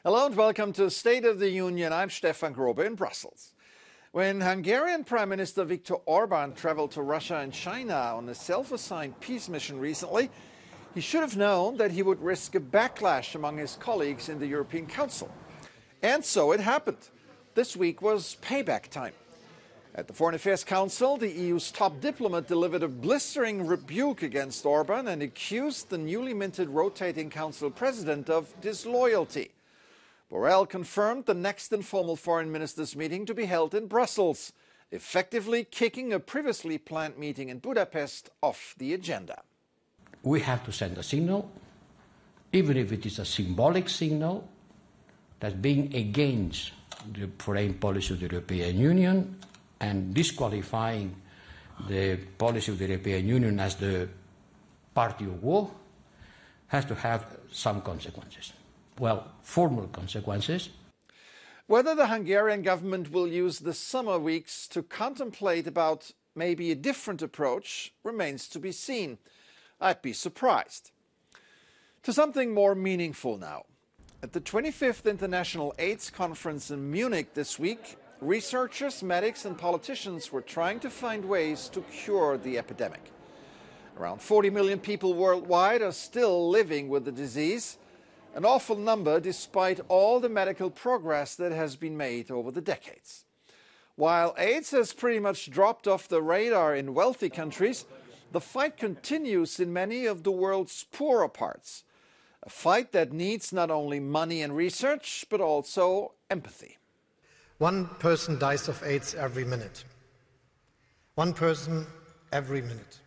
Hello and welcome to State of the Union. I'm Stefan Grobe in Brussels. When Hungarian Prime Minister Viktor Orban traveled to Russia and China on a self-assigned peace mission recently, he should have known that he would risk a backlash among his colleagues in the European Council. And so it happened. This week was payback time. At the Foreign Affairs Council, the EU's top diplomat delivered a blistering rebuke against Orban and accused the newly minted rotating council president of disloyalty. Borrell confirmed the next informal foreign ministers' meeting to be held in Brussels, effectively kicking a previously planned meeting in Budapest off the agenda. We have to send a signal, even if it is a symbolic signal, that being against the foreign policy of the European Union and disqualifying the policy of the European Union as the party of war has to have some consequences. Well, formal consequences. Whether the Hungarian government will use the summer weeks to contemplate about maybe a different approach remains to be seen. I'd be surprised. To something more meaningful now. At the 25th International AIDS Conference in Munich this week, researchers, medics and politicians were trying to find ways to cure the epidemic. Around 40 million people worldwide are still living with the disease, an awful number despite all the medical progress that has been made over the decades. While AIDS has pretty much dropped off the radar in wealthy countries, the fight continues in many of the world's poorer parts. A fight that needs not only money and research, but also empathy. One person dies of AIDS every minute. One person every minute.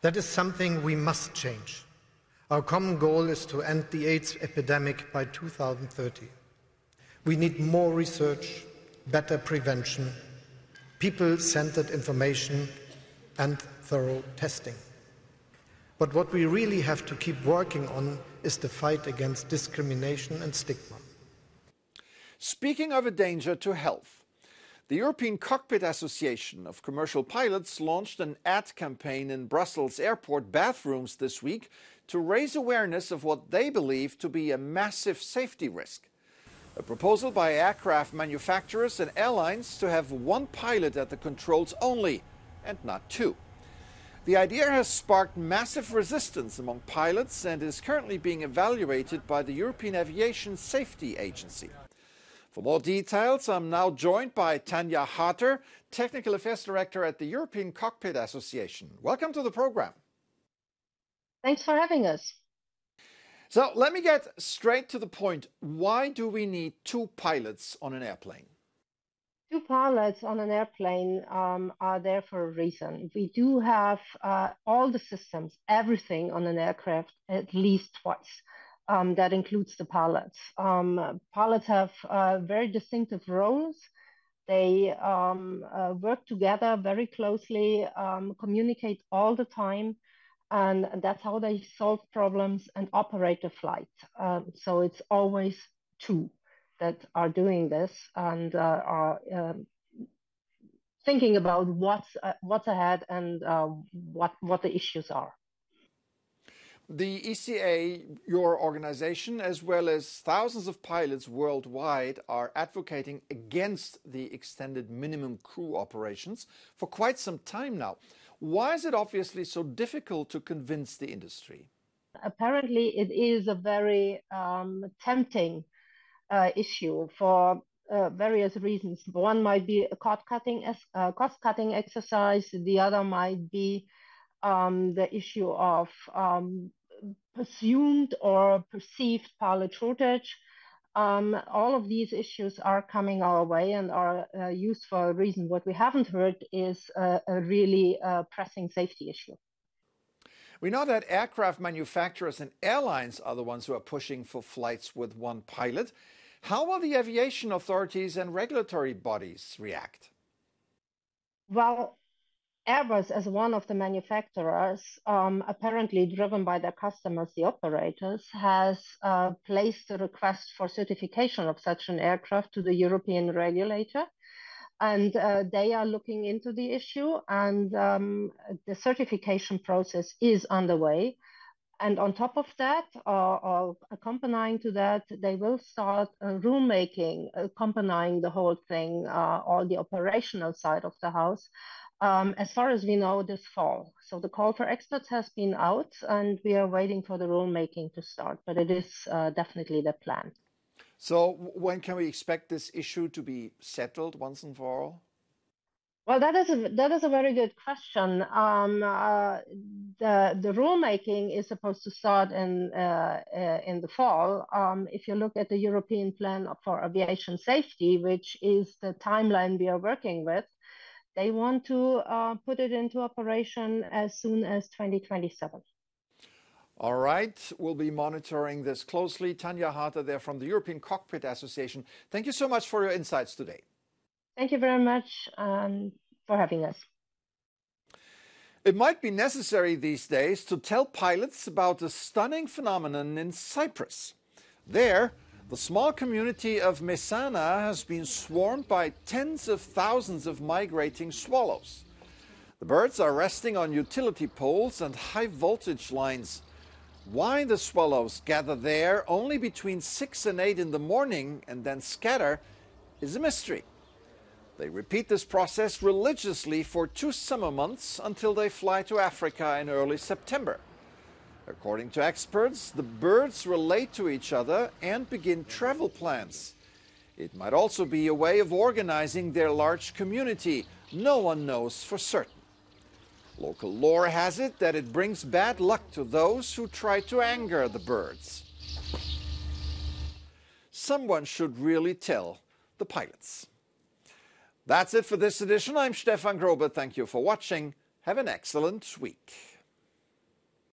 That is something we must change. Our common goal is to end the AIDS epidemic by 2030. We need more research, better prevention, people-centered information, and thorough testing. But what we really have to keep working on is the fight against discrimination and stigma. Speaking of a danger to health, the European Cockpit Association of Commercial Pilots launched an ad campaign in Brussels airport bathrooms this week to raise awareness of what they believe to be a massive safety risk. A proposal by aircraft manufacturers and airlines to have one pilot at the controls only, and not two. The idea has sparked massive resistance among pilots and is currently being evaluated by the European Aviation Safety Agency. For more details, I'm now joined by Tanja Harter, Technical Affairs Director at the European Cockpit Association. Welcome to the program. Thanks for having us. So let me get straight to the point. Why do we need two pilots on an airplane? Two pilots on an airplane are there for a reason. We do have all the systems, everything on an aircraft at least twice. That includes the pilots. Pilots have very distinctive roles. They work together very closely, communicate all the time, and that's how they solve problems and operate a flight. So it's always two that are doing this and are thinking about what's ahead and what the issues are. The ECA, your organization, as well as thousands of pilots worldwide, are advocating against the extended minimum crew operations for quite some time now. Why is it obviously so difficult to convince the industry? Apparently, it is a very tempting issue for various reasons. One might be a cost-cutting exercise. The other might be the issue of presumed or perceived pilot shortage. All of these issues are coming our way and are used for a reason. What we haven't heard is a really pressing safety issue. We know that aircraft manufacturers and airlines are the ones who are pushing for flights with one pilot. How will the aviation authorities and regulatory bodies react? Well, Airbus, as one of the manufacturers, apparently driven by their customers, the operators, has placed a request for certification of such an aircraft to the European regulator. And they are looking into the issue, and the certification process is underway. And on top of that, or accompanying to that, they will start rulemaking, accompanying the whole thing, all the operational side of the house, as far as we know, this fall. So the call for experts has been out, and we are waiting for the rulemaking to start, but it is definitely the plan. So when can we expect this issue to be settled once and for all? Well, that is a very good question. The rulemaking is supposed to start in the fall. If you look at the European Plan for Aviation Safety, which is the timeline we are working with, they want to put it into operation as soon as 2027. All right, we'll be monitoring this closely. Tanja Harter there from the European Cockpit Association. Thank you so much for your insights today. Thank you very much for having us. It might be necessary these days to tell pilots about a stunning phenomenon in Cyprus. There, the small community of Messana has been swarmed by tens of thousands of migrating swallows. The birds are resting on utility poles and high voltage lines. Why the swallows gather there only between 6 and 8 in the morning and then scatter is a mystery. They repeat this process religiously for 2 summer months until they fly to Africa in early September. According to experts, the birds relate to each other and begin travel plans. It might also be a way of organizing their large community. No one knows for certain. Local lore has it that it brings bad luck to those who try to anger the birds. Someone should really tell the pilots. That's it for this edition. I'm Stefan Grobe. Thank you for watching. Have an excellent week.